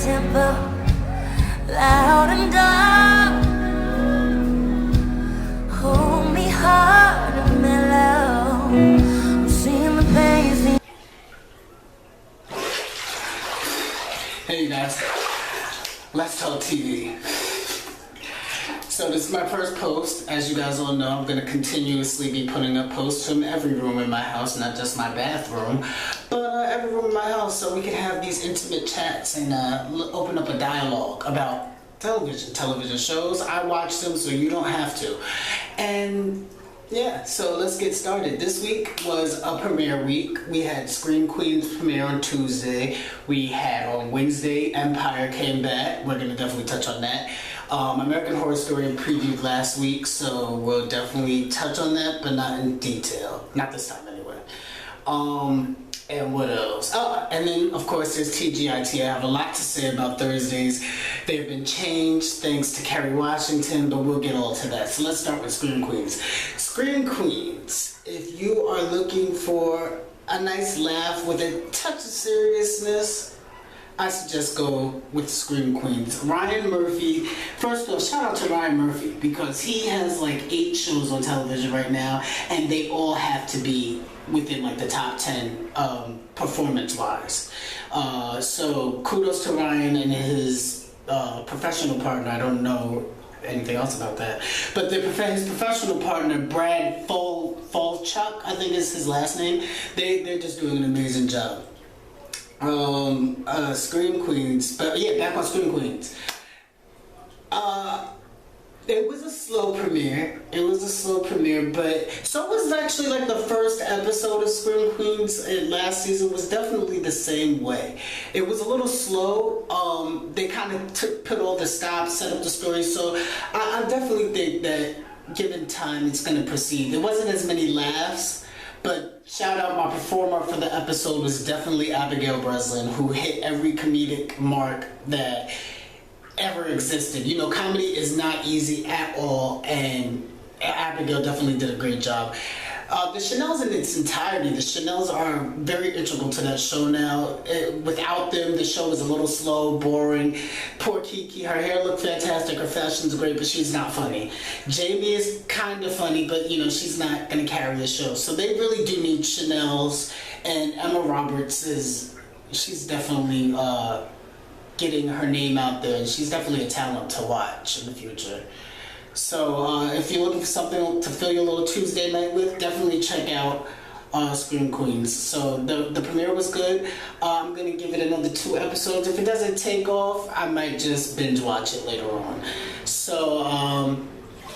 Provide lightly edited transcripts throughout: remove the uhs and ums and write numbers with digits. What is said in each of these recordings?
tempo, loud and dark. Hold me hard and mellow. I'm seeing the pain. Hey guys, let's talk TV. So this is my first post. As you guys all know, I'm going to continuously be putting up posts from every room in my house, not just my bathroom, but every room in my house, so we can have these intimate chats and open up a dialogue about television shows. I watch them, so you don't have to. And yeah, so let's get started. This week was a premiere week. We had Scream Queens premiere on Tuesday. We had on Wednesday, Empire came back. We're going to definitely touch on that. American Horror Story previewed last week, so we'll definitely touch on that, but not in detail. Not this time, anyway. And what else? Oh, and then, of course, there's TGIT. I have a lot to say about Thursdays. They've been changed thanks to Kerry Washington, but we'll get all to that. So let's start with Scream Queens. Scream Queens, if you are looking for a nice laugh with a touch of seriousness, I suggest go with Scream Queens. Ryan Murphy, first off, shout out to Ryan Murphy, because he has like 8 shows on television right now, and they all have to be within like the top 10 performance-wise. So kudos to Ryan and his professional partner. I don't know anything else about that, but his professional partner, Brad Falchuk, I think is his last name. They're just doing an amazing job. Scream Queens, but yeah, back on Scream Queens. It was a slow premiere. But so was actually like the first episode of Scream Queens last season was definitely the same way. It was a little slow. They kind of put all the stops, set up the story. So I definitely think that given time, it's going to proceed. There wasn't as many laughs. But shout out, my performer for the episode was definitely Abigail Breslin, who hit every comedic mark that ever existed. You know, comedy is not easy at all, and Abigail definitely did a great job. The Chanels in its entirety, the Chanels are very integral to that show now. Without them, the show is a little slow, boring. Poor Kiki, her hair looked fantastic, her fashion's great, but she's not funny. Jamie is kind of funny, but you know, she's not going to carry the show. So they really do need Chanels, and Emma Roberts she's definitely getting her name out there, and she's definitely a talent to watch in the future. So if you're looking for something to fill your little Tuesday night with, definitely check out Scream Queens. So the premiere was good. I'm going to give it another 2 episodes. If it doesn't take off, I might just binge watch it later on. So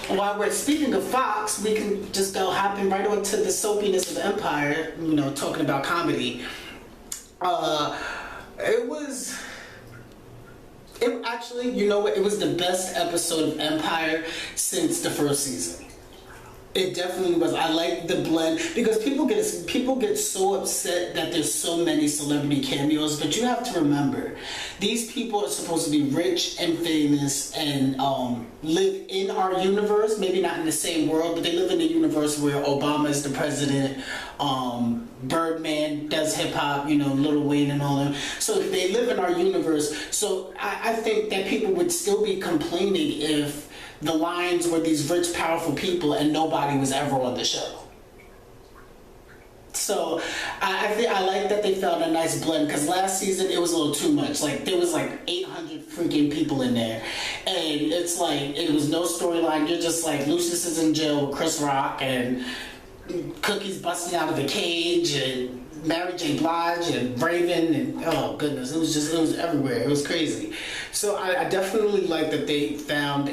while we're speaking of Fox, we can just go hopping right onto the soapiness of Empire, you know, talking about comedy. Actually, you know what? It was the best episode of Empire since the first season. It definitely was. I like the blend because people get so upset that there's so many celebrity cameos, but you have to remember, these people are supposed to be rich and famous and live in our universe. Maybe not in the same world, but they live in a universe where Obama is the president. Birdman does hip hop, you know, Lil Wayne and all them. So they live in our universe. So I think that people would still be complaining if the lines were these rich, powerful people and nobody was ever on the show. So I like that they found a nice blend, because last season it was a little too much. Like there was like 800 freaking people in there, and it's like it was no storyline. You're just like Lucius is in jail with Chris Rock, and Cookie's busting out of the cage, and Mary J. Blige and Raven, and oh goodness, it was everywhere. It was crazy. So I definitely like that they found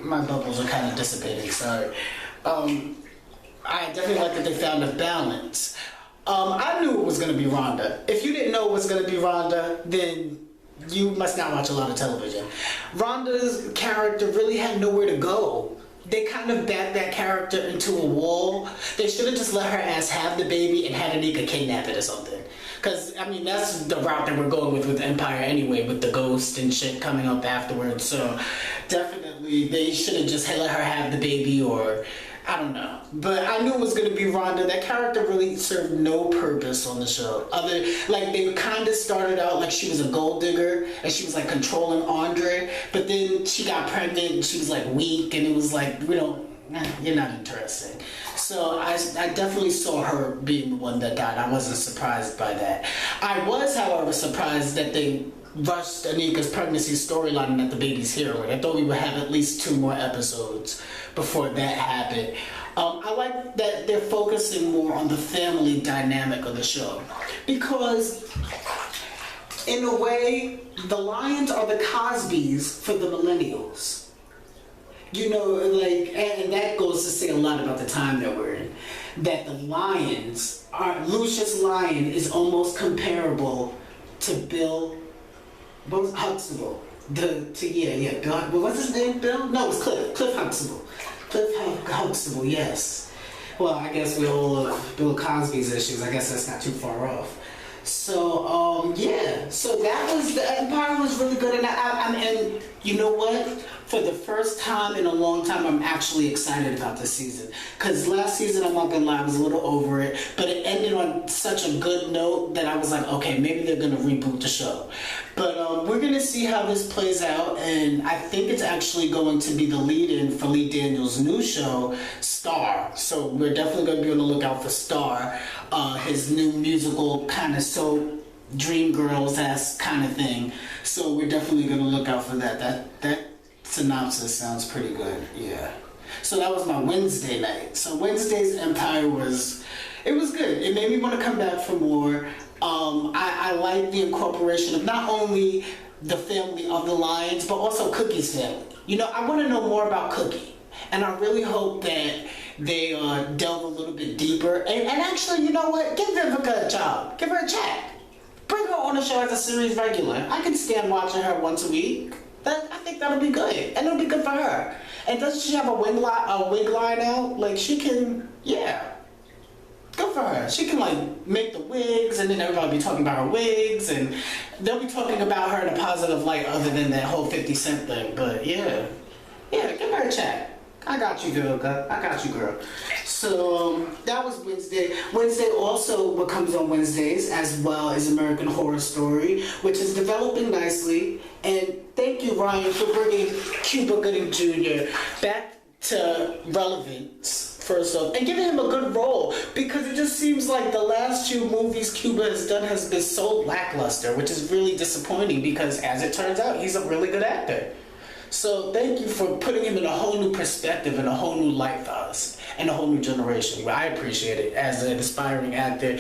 my bubbles are kind of dissipating, sorry. I definitely like that they found a balance. I knew it was going to be Rhonda. If you didn't know it was going to be Rhonda, then you must not watch a lot of television. Rhonda's character really had nowhere to go. They kind of backed that character into a wall. They should have just let her ass have the baby and had Anika kidnap it or something. Because, I mean, that's the route that we're going with Empire anyway, with the ghost and shit coming up afterwards. So, definitely, they should have just let her have the baby, or I don't know, but I knew it was gonna be Rhonda. That character really served no purpose on the show. Other, like, they kind of started out like she was a gold digger and she was like controlling Andre, but then she got pregnant and she was like weak, and it was like, you're not interesting. So I definitely saw her being the one that died. I wasn't surprised by that. I was, however, surprised that they rushed Anika's pregnancy storyline and that the baby's here. Like, I thought we would have at least 2 more episodes before that happened. I like that they're focusing more on the family dynamic of the show, because in a way, the Lions are the Cosbys for the millennials. You know, like, and that goes to say a lot about the time that we're in. That the Lions Lucius Lyon is almost comparable to Bill Huxtable. Bill, what's his name? Bill? No, it's Cliff Huxtable. Cliff Huxtable, yes. Well, I guess with all of Bill Cosby's issues, I guess that's not too far off. So, yeah. So the Empire was really good, and you know what? For the first time in a long time, I'm actually excited about this season. Because last season, I'm not gonna lie, I was a little over it, but it ended on such a good note that I was like, okay, maybe they're gonna reboot the show. But we're gonna see how this plays out, and I think it's actually going to be the lead-in for Lee Daniels' new show, Star. So we're definitely gonna be on the lookout for Star, his new musical kind of soap, Dreamgirls-esque kind of thing. So we're definitely gonna look out for that. That synopsis sounds pretty good, yeah. So that was my Wednesday night. So Wednesday's Empire was good. It made me want to come back for more. I like the incorporation of not only the family of the Lions, but also Cookie's family. You know, I want to know more about Cookie. And I really hope that they delve a little bit deeper. And actually, you know what? Give Vivica a job. Give her a check. Bring her on the show as a series regular. I can stand watching her once a week. I think that'll be good, and it'll be good for her. And doesn't she have a wig line out? Like, she can, yeah. Good for her. She can, like, make the wigs, and then everybody will be talking about her wigs, and they'll be talking about her in a positive light other than that whole 50 Cent thing. But, yeah. Yeah, give her a check. I got you, girl. I got you, girl. So, that was Wednesday. Wednesday also, what comes on Wednesdays, as well as American Horror Story, which is developing nicely. And thank you, Ryan, for bringing Cuba Gooding Jr. back to relevance, first off, and giving him a good role, because it just seems like the last 2 movies Cuba has done has been so lackluster, which is really disappointing, because as it turns out, he's a really good actor. So thank you for putting him in a whole new perspective and a whole new light for us and a whole new generation. I appreciate it as an aspiring actor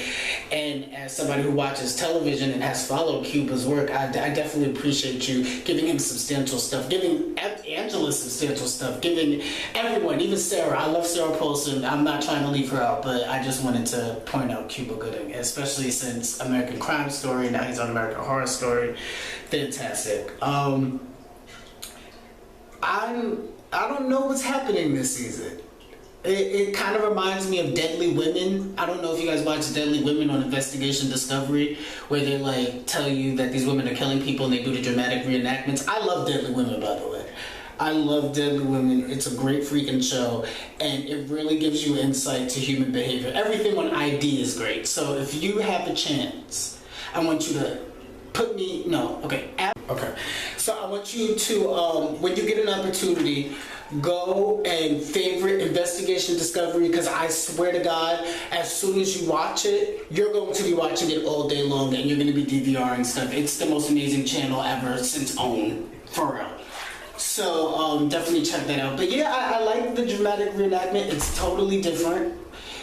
and as somebody who watches television and has followed Cuba's work. I definitely appreciate you giving him substantial stuff, giving Angela substantial stuff, giving everyone, even Sarah. I love Sarah Paulson. I'm not trying to leave her out, but I just wanted to point out Cuba Gooding, especially since American Crime Story, now he's on American Horror Story. Fantastic. I don't know what's happening this season. It kind of reminds me of Deadly Women. I don't know if you guys watch Deadly Women on Investigation Discovery, where they like tell you that these women are killing people and they do the dramatic reenactments. I love Deadly Women, by the way. I love Deadly Women. It's a great freaking show, and it really gives you insight to human behavior. Everything on ID is great. So if you have a chance, I want you to Okay, so I want you to, when you get an opportunity, go and favorite Investigation Discovery, because I swear to God, as soon as you watch it, you're going to be watching it all day long, and you're going to be DVRing stuff. It's the most amazing channel ever since OWN, for real. So definitely check that out. But yeah, I like the dramatic reenactment. It's totally different.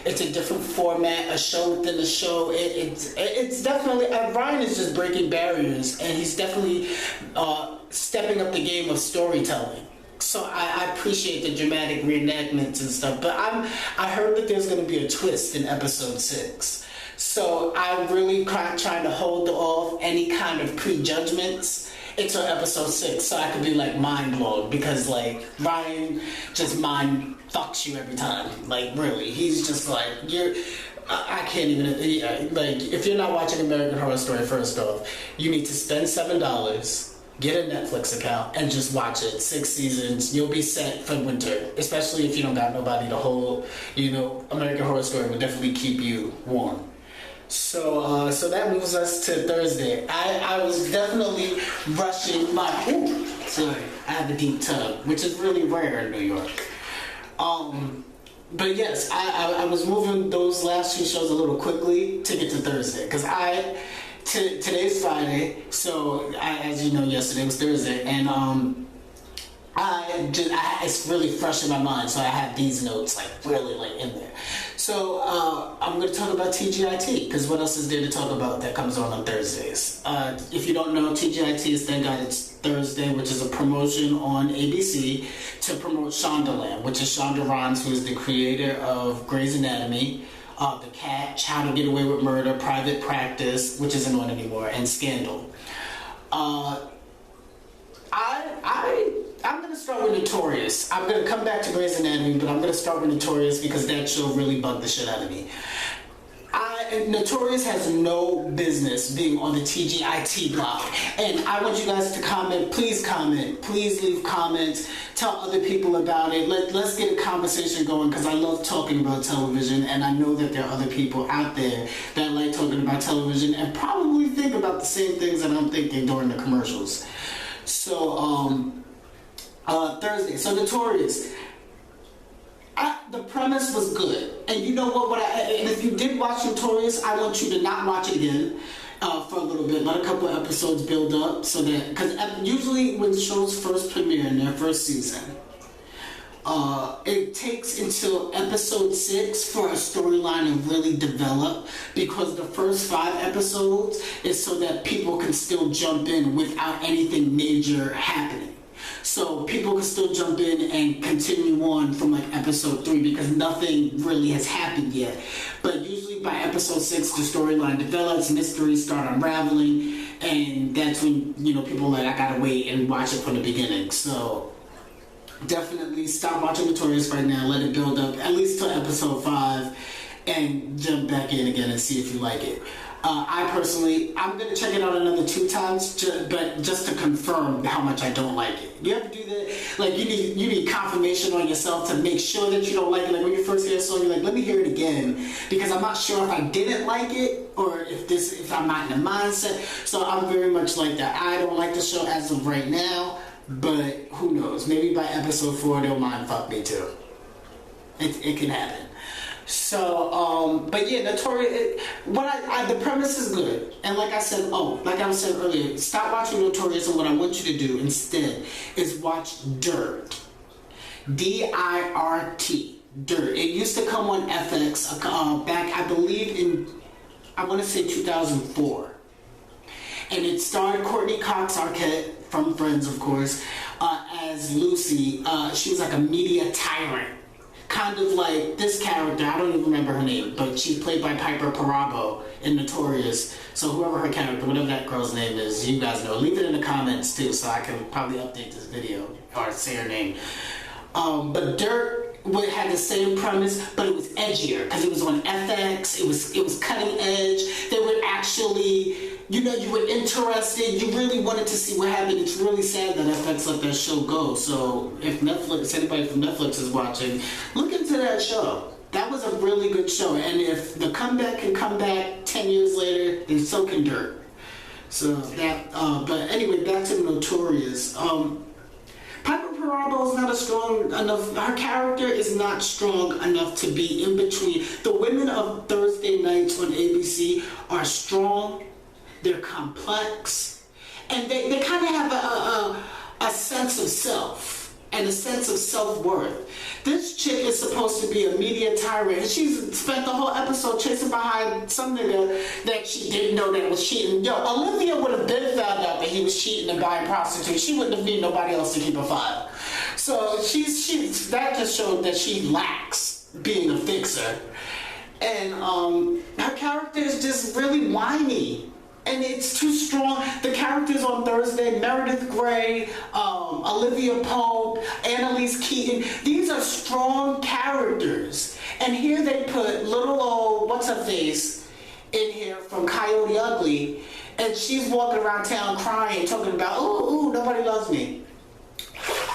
It's a different format, a show within a show. It's definitely, Ryan is just breaking barriers, and he's definitely stepping up the game of storytelling. So I appreciate the dramatic reenactments and stuff, but I heard that there's going to be a twist in episode 6. So I'm really trying to hold off any kind of prejudgments until episode 6, so I could be like mind blown, because like Ryan just mind fucks you every time. Like really, he's just like I can't even. Like if you're not watching American Horror Story, first off, you need to spend $7 get a Netflix account and just watch it. 6 seasons, you'll be set for winter. Especially if you don't got nobody to hold. You know, American Horror Story will definitely keep you warm. So that moves us to Thursday. I was definitely rushing my. Ooh, sorry, I have a deep tub, which is really rare in New York. But yes, I was moving those last few shows a little quickly to get to Thursday because today's Friday, so as you know, yesterday was Thursday, and it's really fresh in my mind, so I have these notes like really like in there. So I'm going to talk about TGIT because what else is there to talk about that comes on Thursdays? If you don't know, TGIT is Thank God It's Thursday, which is a promotion on ABC to promote Shondaland, which is Shonda Rhimes, who is the creator of Grey's Anatomy, The Catch, How to Get Away with Murder, Private Practice, which isn't on anymore, and Scandal. I'm going to start with Notorious. I'm going to come back to Grey's Anatomy, but I'm going to start with Notorious because that show really bugged the shit out of me. Notorious has no business being on the TGIT blog. And I want you guys to comment. Please leave comments. Tell other people about it. Let's get a conversation going because I love talking about television, and I know that there are other people out there that like talking about television and probably think about the same things that I'm thinking during the commercials. So, Thursday. So Notorious. The premise was good, and you know what? And if you did watch Notorious, I want you to not watch it again for a little bit. Let a couple of episodes build up, so that because usually when shows first premiere in their first season, it takes until episode 6 for a storyline to really develop. Because the first 5 episodes is so that people can still jump in without anything major happening. So people can still jump in and continue on from like episode 3 because nothing really has happened yet. But usually by episode 6, the storyline develops, mysteries start unraveling, and that's when, you know, people are like, I gotta wait and watch it from the beginning. So definitely stop watching Notorious right now, let it build up at least till episode 5, and jump back in again and see if you like it. I'm going to check it out another 2 times, but just to confirm how much I don't like it. You ever do that? Like, you need confirmation on yourself to make sure that you don't like it. Like, when you first hear a song, you're like, let me hear it again, because I'm not sure if I didn't like it, or if I'm not in the mindset. So I'm very much like that. I don't like the show as of right now, but who knows? Maybe by episode 4, they'll mind fuck me too. It can happen. So, but yeah, Notorious. The premise is good, and like I was saying earlier, stop watching Notorious, and what I want you to do instead is watch Dirt. D-I-R-T. Dirt. It used to come on FX back, I believe, in, I want to say 2004, and it starred Courtney Cox Arquette from Friends, of course, as Lucy. She was like a media tyrant. Kind of like this character, I don't even remember her name, but she's played by Piper Perabo in Notorious. So whoever her character, whatever that girl's name is, you guys know. Leave it in the comments too, so I can probably update this video or say her name. But Dirt had the same premise, but it was edgier because it was on FX. It was cutting edge. They would actually, you were interested. You really wanted to see what happened. It's really sad that FX let that show go. So if anybody from Netflix is watching, look into that show. That was a really good show. And if the comeback can come back 10 years later, then so can Dirt. So that, but anyway, back to Notorious. Piper Perabo is not a strong enough, her character is not strong enough to be in between. The women of Thursday nights on ABC are strong, they're complex, and they kind of have a sense of self and a sense of self-worth. This chick is supposed to be a media tyrant, and she's spent the whole episode chasing behind some nigga that she didn't know that was cheating. Yo, Olivia would have been found out that he was cheating and buying prostitutes. She wouldn't have need nobody else to keep a file. So that just showed that she lacks being a fixer. And her character is just really whiny. And it's too strong. The characters on Thursday, Meredith Grey, Olivia Pope, Annalise Keaton, these are strong characters. And here they put little old, what's-her-face, in here from Coyote Ugly, and she's walking around town crying, talking about, ooh, nobody loves me.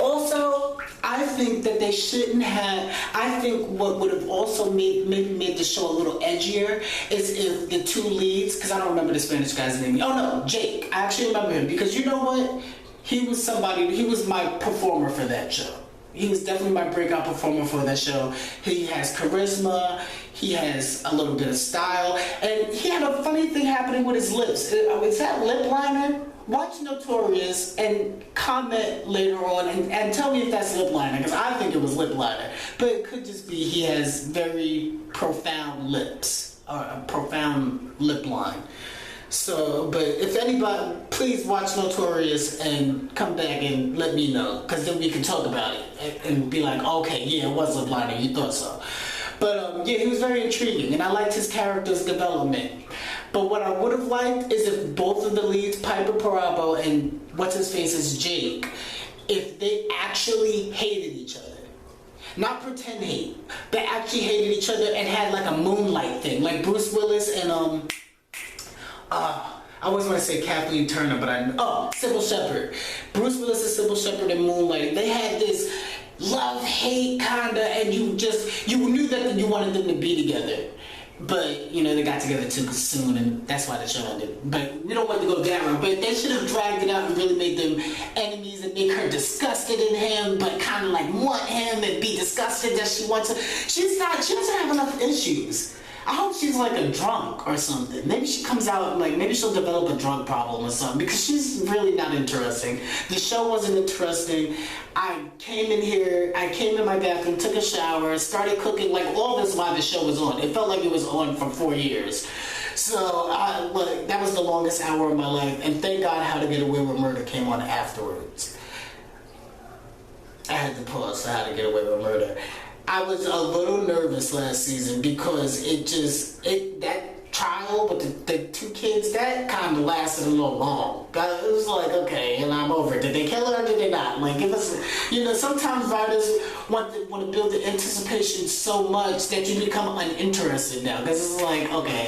Also, I think that they shouldn't have. I think what would have also maybe made the show a little edgier is if the two leads, because I don't remember the Spanish guy's name. Oh no, Jake. I actually remember him because you know what? He was my performer for that show. He was definitely my breakout performer for that show. He has charisma, he has a little bit of style, and he had a funny thing happening with his lips. Is that lip liner? Watch Notorious and comment later on and tell me if that's lip liner, because I think it was lip liner. But it could just be he has very profound lips, or a profound lip line. So, but if anybody, please watch Notorious and come back and let me know, because then we can talk about it and be like, okay, yeah, it was lip liner, you thought so. But yeah, he was very intriguing, and I liked his character's development. But what I would have liked is if both of the leads, Piper Perabo and what's-his-face is Jake, if they actually hated each other. Not pretend hate, but actually hated each other and had like a moonlight thing. Like Bruce Willis and, I always want to say Kathleen Turner, but Sybil Shepherd. Bruce Willis and Sybil Shepherd in Moonlighting. They had this love-hate kinda, and you knew that you wanted them to be together. But, you know, they got together too soon, and that's why the show ended. But we don't want to go that route. But they should have dragged it out and really made them enemies and make her disgusted in him, but kind of like want him and be disgusted that she wants him. She doesn't have enough issues. I hope she's like a drunk or something. Maybe she comes out, like, maybe she'll develop a drug problem or something, because she's really not interesting. The show wasn't interesting. I came in my bathroom, took a shower, started cooking, like all this while the show was on. It felt like it was on for 4 years. So, that was the longest hour of my life, and thank God How to Get Away with Murder came on afterwards. I had to pause for How to Get Away with Murder. I was a little nervous last season because that trial with the two kids, that kind of lasted a little long. It was like, okay, and I'm over it. Did they kill her or did they not? Like, give us, sometimes writers want to build the anticipation so much that you become uninterested now. Because it's like, okay,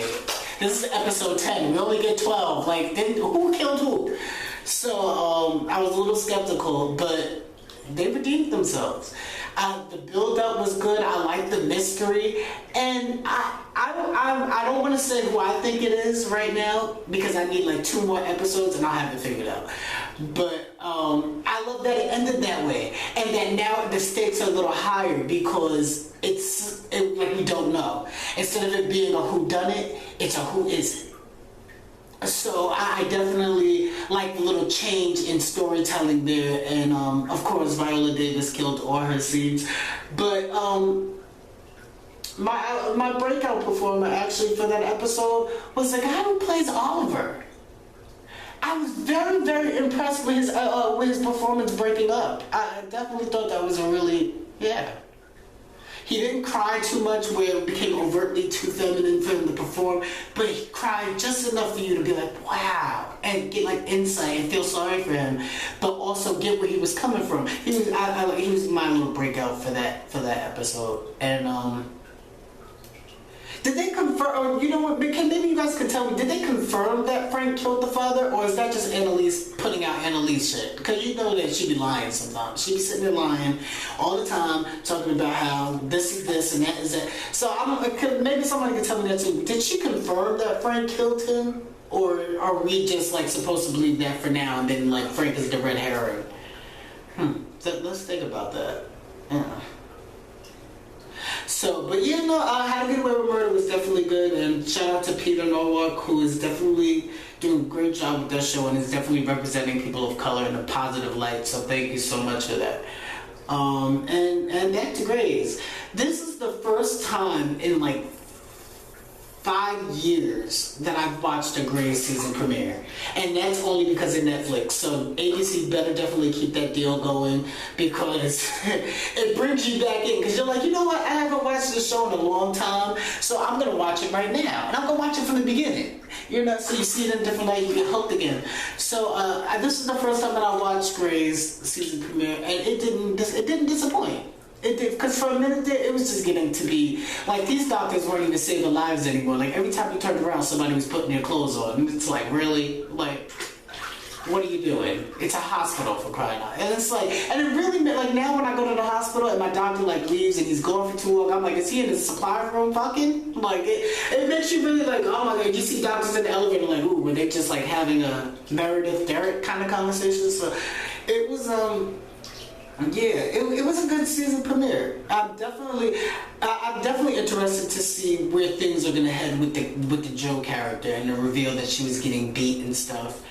this is episode 10. We only get 12. Like, who killed who? So, I was a little skeptical, but they redeemed themselves. The build-up was good. I like the mystery, and I don't want to say who I think it is right now because I need like 2 more episodes and I'll have it figured out. But I love that it ended that way, and that now the stakes are a little higher because like we don't know. Instead of it being a whodunit, it's a who is it. So I definitely like the little change in storytelling there, and of course Viola Davis killed all her scenes. But my breakout performer actually for that episode was the guy who plays Oliver. I was very, very impressed with his performance breaking up. I definitely thought that was He didn't cry too much where it became overtly too feminine for him to perform, but he cried just enough for you to be like, wow, and get like insight and feel sorry for him, but also get where he was coming from. He was my little breakout for that episode. And did they confirm, or you know what, maybe you guys can tell me, did they confirm that Frank killed the father, or is that just Annalise putting out Annalise shit? Because you know that she be lying sometimes. She be sitting there lying all the time, talking about how this is this and that is that. So maybe somebody can tell me that too. Did she confirm that Frank killed him? Or are we just like supposed to believe that for now and then like Frank is the red herring? So let's think about that. Yeah. So, but yeah, no, How to Get Away with Murder was definitely good, and shout out to Peter Nowak, who is definitely doing a great job with that show and is definitely representing people of color in a positive light, so thank you so much for that. And back to Grey's. This is the first time in like 5 years that I've watched a Grey's season premiere, and that's only because of Netflix. So ABC better definitely keep that deal going, because it brings you back in, because you're like, you know what, I haven't watched this show in a long time, so I'm gonna watch it right now, and I'm gonna watch it from the beginning. So you see it in a different light, you get hooked again. So this is the first time that I watched Grey's season premiere, and it didn't disappoint. It did, because for a minute there, it was just getting to be, like, these doctors weren't even saving lives anymore. Like, every time you turned around, somebody was putting their clothes on. And it's like, really? Like, what are you doing? It's a hospital, for crying out. And it's like, and it really, like, now when I go to the hospital and my doctor, like, leaves and he's gone for too long, I'm like, is he in the supply room fucking? Like, it makes you really like, oh my God, you see doctors in the elevator like, ooh, were they just like having a Meredith Derrick kind of conversation? So it was, yeah, it was a good season premiere. I'm definitely interested to see where things are gonna head with the Joe character and the reveal that she was getting beat and stuff.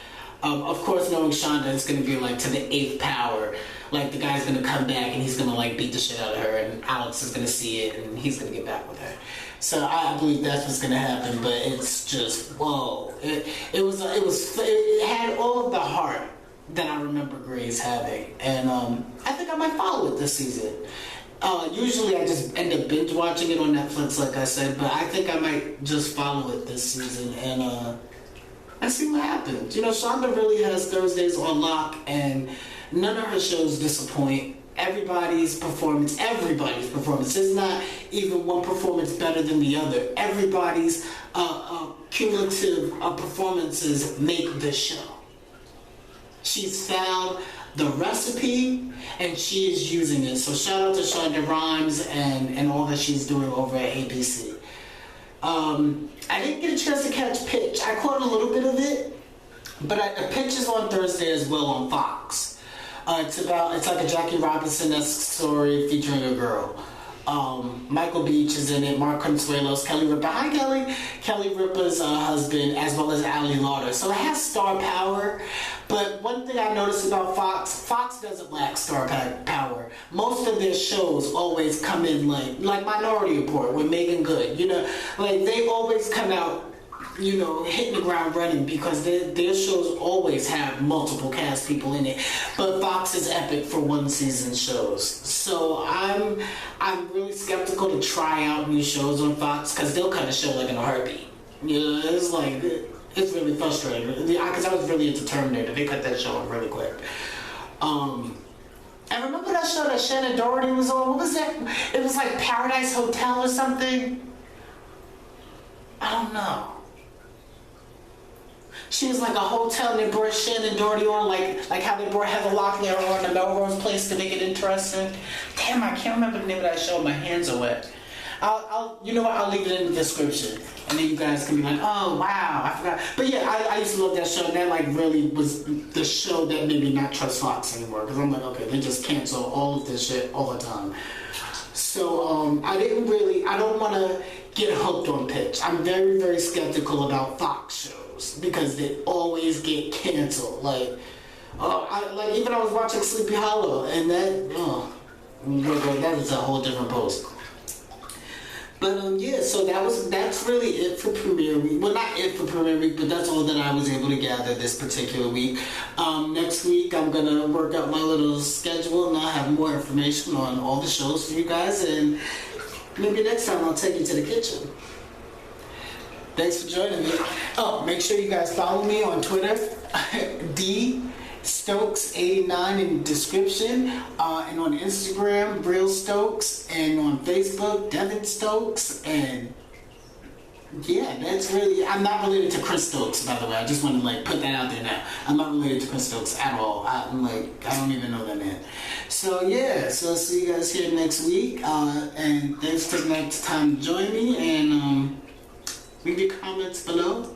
Of course, knowing Shonda, it's gonna be like to the 8th power. Like the guy's gonna come back and he's gonna like beat the shit out of her, and Alex is gonna see it and he's gonna get back with her. So I believe that's what's gonna happen. But it's just whoa! It had all of the heart that I remember Grey's having, and I think I might follow it this season. Usually I just end up binge watching it on Netflix, like I said, but I think I might just follow it this season and see what happens. You know, Shonda really has Thursdays on lock, and none of her shows disappoint. Everybody's performance, there's not even one performance better than the other. Everybody's cumulative performances make the show. She's found the recipe and she is using it. So shout out to Shonda Rhimes and all that she's doing over at ABC. I didn't get a chance to catch Pitch. I caught a little bit of it, but Pitch is on Thursday as well on Fox. It's like a Jackie Robinson-esque story featuring a girl. Michael Beach is in it, Mark Consuelos, Kelly Ripa. Hi, Kelly. Kelly Ripa's husband, as well as Ali Lauder. So it has star power. But one thing I noticed about Fox doesn't lack star power. Most of their shows always come in like Minority Report with Megan Good. You know, like they always come out, you know, hitting the ground running because their shows always have multiple cast people in it. But Fox is epic for one season shows. So I'm really skeptical to try out new shows on Fox because they'll cut a show like in a heartbeat. You know, it's like, it's really frustrating because I was really into Terminator. They cut that show off really quick. And remember that show that Shannon Doherty was on? What was that? It was like Paradise Hotel or something? I don't know. She was like a hotel and they brought Shannon Doherty on, like how they brought Heather Locklear on the Melrose Place to make it interesting. Damn, I can't remember the name of that show. My hands are wet. You know what? I'll leave it in the description, and then you guys can be like, oh wow, I forgot. But yeah, I used to love that show, and that like really was the show that made me not trust Fox anymore. Because I'm like, okay, they just cancel all of this shit all the time. So I don't want to get hooked on Pitch. I'm very, very skeptical about Fox shows because they always get canceled. Like even I was watching Sleepy Hollow, and that is a whole different post. But yeah, so that's really it for Premiere Week. Well, not it for Premiere Week, but that's all that I was able to gather this particular week. Next week, I'm gonna work out my little schedule, and I'll have more information on all the shows for you guys. And maybe next time I'll take you to the kitchen. Thanks for joining me. Oh, make sure you guys follow me on Twitter, D Stokes89 in the description, and on Instagram, Real Stokes, and on Facebook, Devin Stokes, and yeah, that's really, I'm not related to Chris Stokes, by the way. I just want to put that out there now. I'm not related to Chris Stokes at all. I don't even know that man. So yeah, so I'll see you guys here next week, and thanks for taking the time to join me, and leave your comments below.